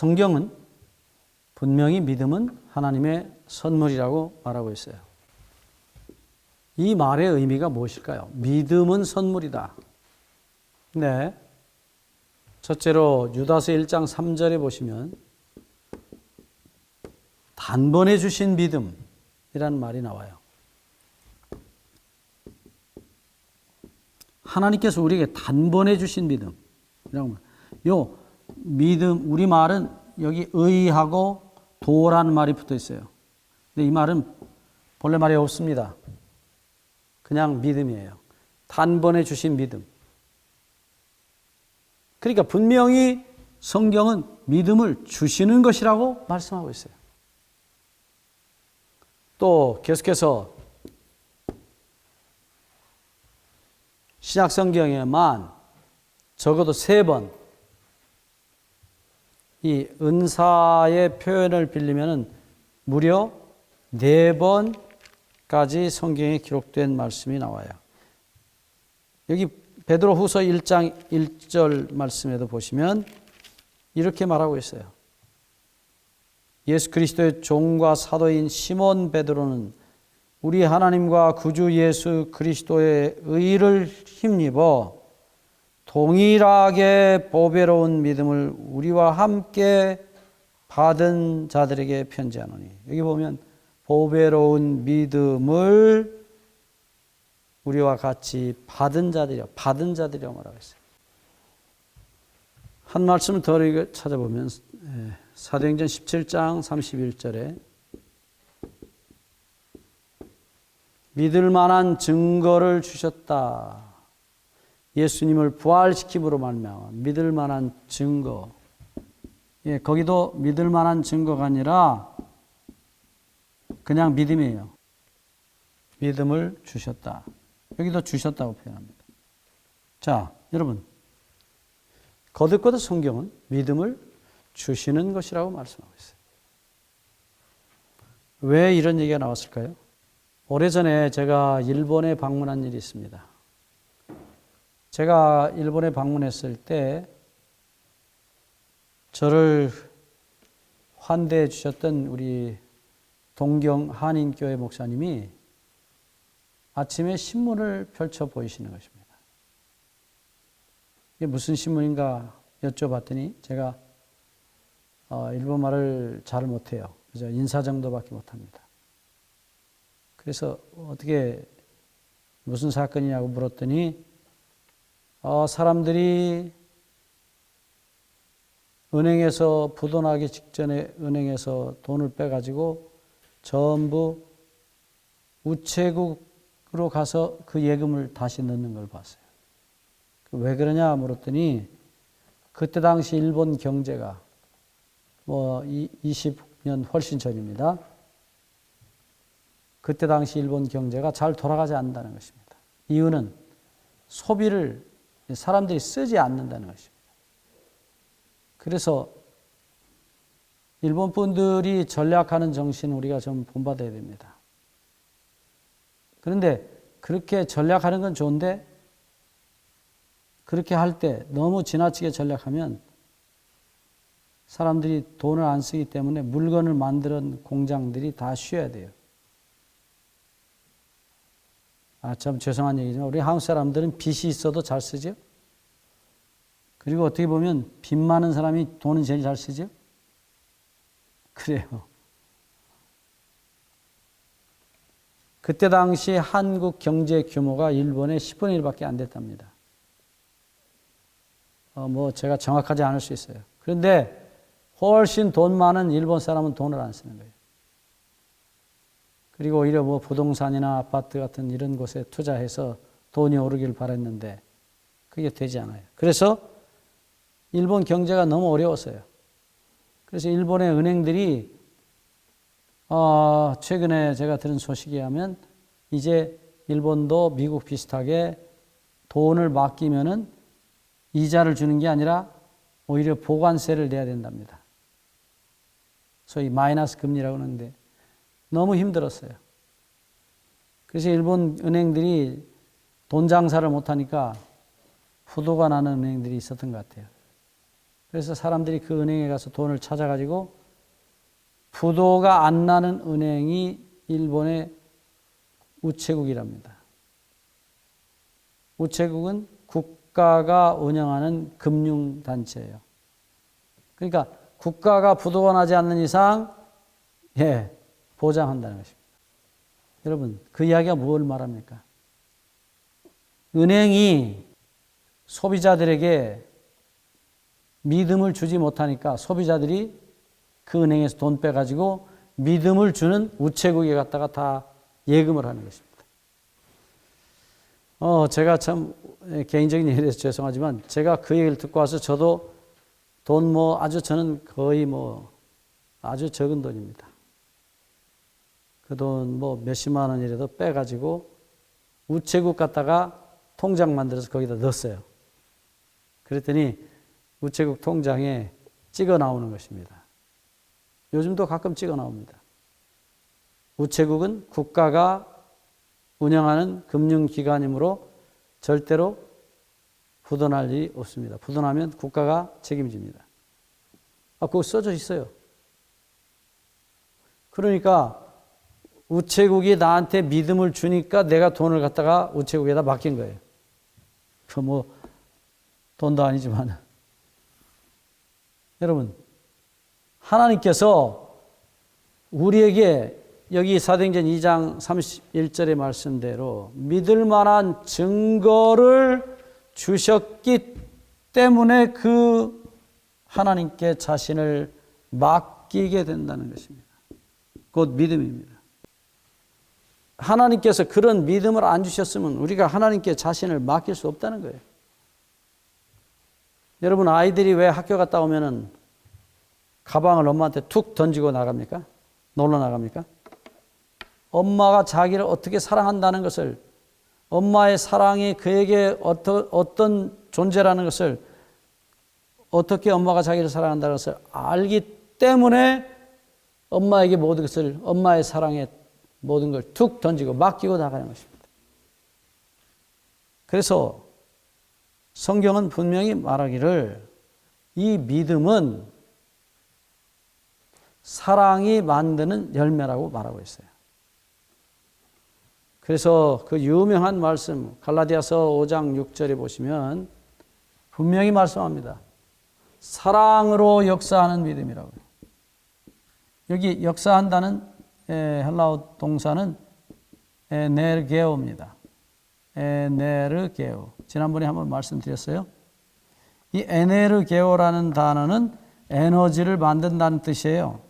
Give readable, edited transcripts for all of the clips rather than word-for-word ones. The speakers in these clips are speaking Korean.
성경은 분명히 믿음은 하나님의 선물이라고 말하고 있어요. 이 말의 의미가 무엇일까요? 믿음은 선물이다. 네. 첫째로 유다서 1장 3절에 보시면 단번에 주신 믿음이라는 말이 나와요. 하나님께서 우리에게 단번에 주신 믿음이라고 말해요. 요 믿음, 우리 말은 여기 의하고 도라는 말이 붙어 있어요. 근데 이 말은 본래 말이 없습니다. 그냥 믿음이에요. 단번에 주신 믿음. 그러니까 분명히 성경은 믿음을 주시는 것이라고 말씀하고 있어요. 또 계속해서 신약 성경에만 적어도 3번 이 은사의 표현을 빌리면 무려 4번까지 성경에 기록된 말씀이 나와요. 여기 베드로후서 1장 1절 말씀에도 보시면 이렇게 말하고 있어요. 예수 그리스도의 종과 사도인 시몬 베드로는 우리 하나님과 구주 예수 그리스도의 의를 힘입어 동일하게 보배로운 믿음을 우리와 함께 받은 자들에게 편지하노니. 여기 보면 보배로운 믿음을 우리와 같이 받은 자들이라고 말하고 있어요. 한 말씀을 더 찾아보면 사도행전 17장 31절에 믿을 만한 증거를 주셨다. 예수님을 부활시킴으로 말미암아 믿을 만한 증거. 예, 거기도 믿을 만한 증거가 아니라 그냥 믿음이에요. 믿음을 주셨다. 여기도 주셨다고 표현합니다. 자, 여러분. 거듭거듭 성경은 믿음을 주시는 것이라고 말씀하고 있어요. 왜 이런 얘기가 나왔을까요? 오래전에 제가 일본에 방문한 일이 있습니다. 제가 일본에 방문했을 때 저를 환대해 주셨던 우리 동경 한인교회 목사님이 아침에 신문을 펼쳐 보이시는 것입니다. 이게 무슨 신문인가 여쭤봤더니 제가 일본말을 잘 못해요. 그래서 인사 정도밖에 못합니다. 그래서 어떻게 무슨 사건이냐고 물었더니 사람들이 은행에서 부도나기 직전에 은행에서 돈을 빼가지고 전부 우체국으로 가서 그 예금을 다시 넣는 걸 봤어요. 왜 그러냐 물었더니 그때 당시 일본 경제가 20년 훨씬 전입니다. 그때 당시 일본 경제가 잘 돌아가지 않는다는 것입니다. 이유는 소비를 사람들이 쓰지 않는다는 것입니다. 그래서 일본 분들이 전략하는 정신을 우리가 좀 본받아야 됩니다. 그런데 그렇게 전략하는 건 좋은데 그렇게 할 때 너무 지나치게 전략하면 사람들이 돈을 안 쓰기 때문에 물건을 만드는 공장들이 다 쉬어야 돼요. 참 죄송한 얘기지만 우리 한국 사람들은 빚이 있어도 잘 쓰죠. 그리고 어떻게 보면 빚 많은 사람이 돈은 제일 잘 쓰죠. 그래요. 그때 당시 한국 경제 규모가 일본의 10분의 1밖에 안 됐답니다. 제가 정확하지 않을 수 있어요. 그런데 훨씬 돈 많은 일본 사람은 돈을 안 쓰는 거예요. 그리고 오히려 부동산이나 아파트 같은 이런 곳에 투자해서 돈이 오르길 바랬는데 그게 되지 않아요. 그래서 일본 경제가 너무 어려웠어요. 그래서 일본의 은행들이 최근에 제가 들은 소식에 하면 이제 일본도 미국 비슷하게 돈을 맡기면은 이자를 주는 게 아니라 오히려 보관세를 내야 된답니다. 소위 마이너스 금리라고 하는데 너무 힘들었어요. 그래서 일본 은행들이 돈 장사를 못하니까 부도가 나는 은행들이 있었던 것 같아요. 그래서 사람들이 그 은행에 가서 돈을 찾아가지고 부도가 안 나는 은행이 일본의 우체국이랍니다. 우체국은 국가가 운영하는 금융단체예요. 그러니까 국가가 부도가 나지 않는 이상 보장한다는 것입니다. 여러분, 그 이야기가 뭘 말합니까? 은행이 소비자들에게 믿음을 주지 못하니까 소비자들이 그 은행에서 돈 빼가지고 믿음을 주는 우체국에 갖다가 다 예금을 하는 것입니다. 제가 참 개인적인 일에서 죄송하지만 제가 그 얘기를 듣고 와서 저도 돈 저는 거의 아주 적은 돈입니다. 그 돈 몇십만 원이라도 빼가지고 우체국 갔다가 통장 만들어서 거기다 넣었어요. 그랬더니 우체국 통장에 찍어 나오는 것입니다. 요즘도 가끔 찍어 나옵니다. 우체국은 국가가 운영하는 금융기관이므로 절대로 부도날 일이 없습니다. 부도나면 국가가 책임집니다. 그거 써져 있어요. 그러니까 우체국이 나한테 믿음을 주니까 내가 돈을 갖다가 우체국에다 맡긴 거예요. 돈도 아니지만. 여러분, 하나님께서 우리에게 여기 사도행전 2장 31절의 말씀대로 믿을 만한 증거를 주셨기 때문에 그 하나님께 자신을 맡기게 된다는 것입니다. 곧 믿음입니다. 하나님께서 그런 믿음을 안 주셨으면 우리가 하나님께 자신을 맡길 수 없다는 거예요. 여러분, 아이들이 왜 학교 갔다 오면은 가방을 엄마한테 툭 던지고 나갑니까? 놀러 나갑니까? 엄마가 자기를 어떻게 사랑한다는 것을, 엄마의 사랑이 그에게 어떤 존재라는 것을, 어떻게 엄마가 자기를 사랑한다는 것을 알기 때문에 엄마에게 모든 것을, 엄마의 사랑에 모든 걸 툭 던지고 맡기고 나가는 것입니다. 그래서 성경은 분명히 말하기를 이 믿음은 사랑이 만드는 열매라고 말하고 있어요. 그래서 그 유명한 말씀 갈라디아서 5장 6절에 보시면 분명히 말씀합니다. 사랑으로 역사하는 믿음이라고요. 여기 역사한다는 헬라어 동사는 에네르게오입니다. 에네르게오. 지난번에 한번 말씀드렸어요. 이 에네르게오라는 단어는 에너지를 만든다는 뜻이에요.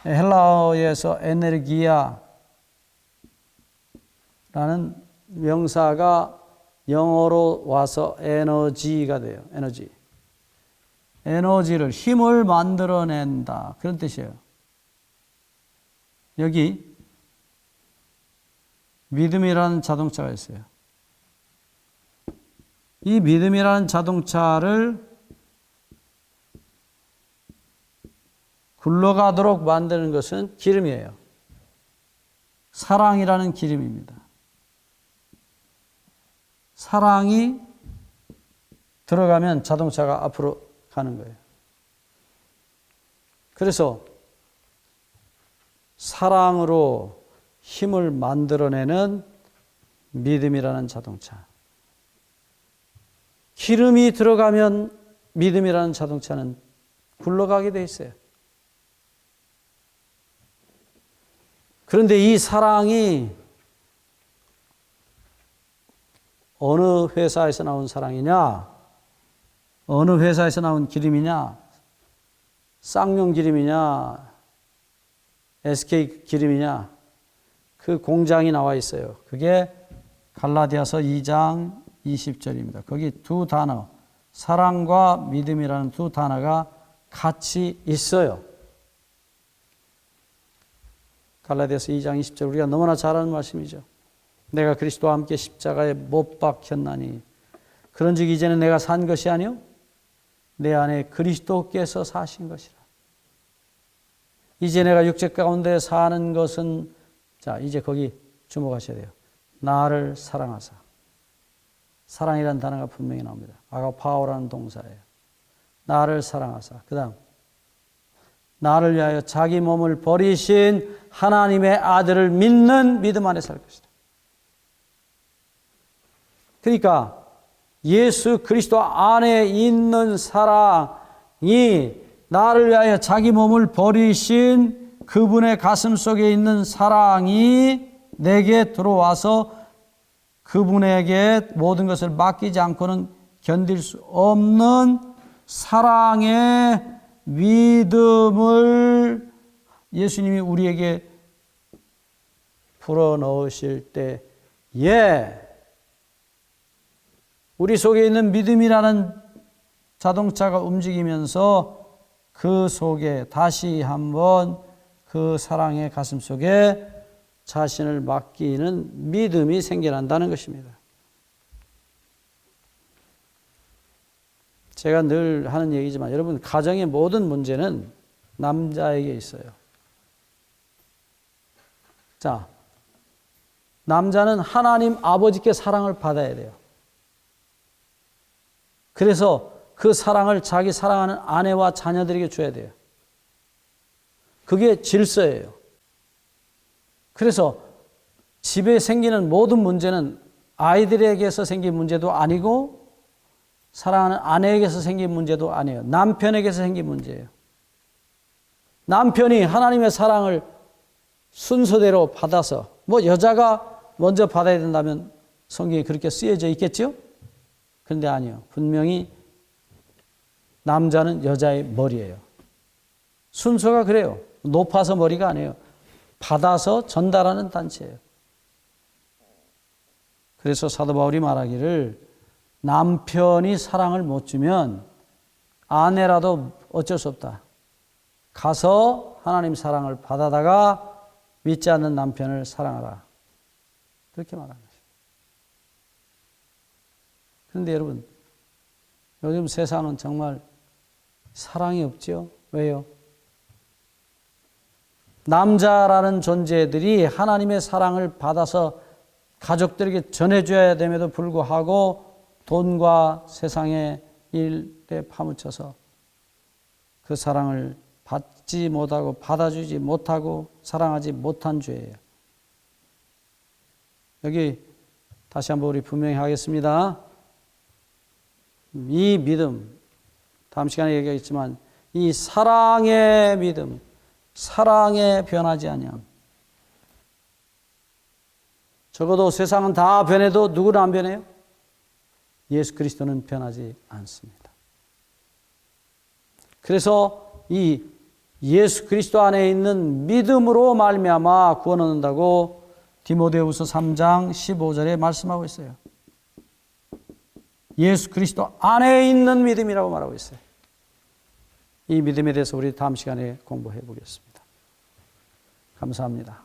헬라어에서 에네르기아라는 명사가 영어로 와서 에너지가 돼요. 에너지. 에너지를, 힘을 만들어낸다. 그런 뜻이에요. 여기 믿음이라는 자동차가 있어요. 이 믿음이라는 자동차를 굴러가도록 만드는 것은 기름이에요. 사랑이라는 기름입니다. 사랑이 들어가면 자동차가 앞으로 가는 거예요. 그래서 사랑으로 힘을 만들어내는 믿음이라는 자동차. 기름이 들어가면 믿음이라는 자동차는 굴러가게 돼 있어요. 그런데 이 사랑이 어느 회사에서 나온 사랑이냐? 어느 회사에서 나온 기름이냐? 쌍용 기름이냐? SK 기름이냐? 그 공장이 나와 있어요. 그게 갈라디아서 2장 20절입니다. 거기 두 단어, 사랑과 믿음이라는 두 단어가 같이 있어요. 갈라디아서 2장 20절 우리가 너무나 잘 아는 말씀이죠. 내가 그리스도와 함께 십자가에 못 박혔나니 그런즉 이제는 내가 산 것이 아니요 내 안에 그리스도께서 사신 것이라. 이제 내가 육체 가운데 사는 것은, 자, 이제 거기 주목하셔야 돼요. 나를 사랑하사. 사랑이라는 단어가 분명히 나옵니다. 아가파오라는 동사예요. 나를 사랑하사. 그 다음 나를 위하여 자기 몸을 버리신 하나님의 아들을 믿는 믿음 안에 살 것이다. 그러니까 예수 그리스도 안에 있는 사랑이 나를 위하여 자기 몸을 버리신 그분의 가슴 속에 있는 사랑이 내게 들어와서 그분에게 모든 것을 맡기지 않고는 견딜 수 없는 사랑의 믿음을 예수님이 우리에게 불어넣으실 때에 우리 속에 있는 믿음이라는 자동차가 움직이면서 그 속에 다시 한번 그 사랑의 가슴 속에 자신을 맡기는 믿음이 생겨난다는 것입니다. 제가 늘 하는 얘기지만 여러분, 가정의 모든 문제는 남자에게 있어요. 자, 남자는 하나님 아버지께 사랑을 받아야 돼요. 그래서 그 사랑을 자기 사랑하는 아내와 자녀들에게 줘야 돼요. 그게 질서예요. 그래서 집에 생기는 모든 문제는 아이들에게서 생긴 문제도 아니고 사랑하는 아내에게서 생긴 문제도 아니에요. 남편에게서 생긴 문제예요. 남편이 하나님의 사랑을 순서대로 받아서, 여자가 먼저 받아야 된다면 성경에 그렇게 쓰여져 있겠죠? 그런데 아니요. 분명히 남자는 여자의 머리예요. 순서가 그래요. 높아서 머리가 아니에요. 받아서 전달하는 단체예요. 그래서 사도 바울이 말하기를 남편이 사랑을 못 주면 아내라도 어쩔 수 없다. 가서 하나님 사랑을 받아다가 믿지 않는 남편을 사랑하라. 그렇게 말하는 것입니다. 그런데 여러분, 요즘 세상은 정말 사랑이 없죠? 왜요? 남자라는 존재들이 하나님의 사랑을 받아서 가족들에게 전해줘야 됨에도 불구하고 돈과 세상의 일에 파묻혀서 그 사랑을 받지 못하고 받아주지 못하고 사랑하지 못한 죄예요. 여기 다시 한번 우리 분명히 하겠습니다. 이 믿음, 다음 시간에 얘기하겠지만 이 사랑의 믿음, 사랑에 변하지 아니함. 적어도 세상은 다 변해도 누구는 안 변해요? 예수 그리스도는 변하지 않습니다. 그래서 이 예수 그리스도 안에 있는 믿음으로 말미암아 구원 얻는다고 디모데후서 3장 15절에 말씀하고 있어요. 예수 그리스도 안에 있는 믿음이라고 말하고 있어요. 이 믿음에 대해서 우리 다음 시간에 공부해 보겠습니다. 감사합니다.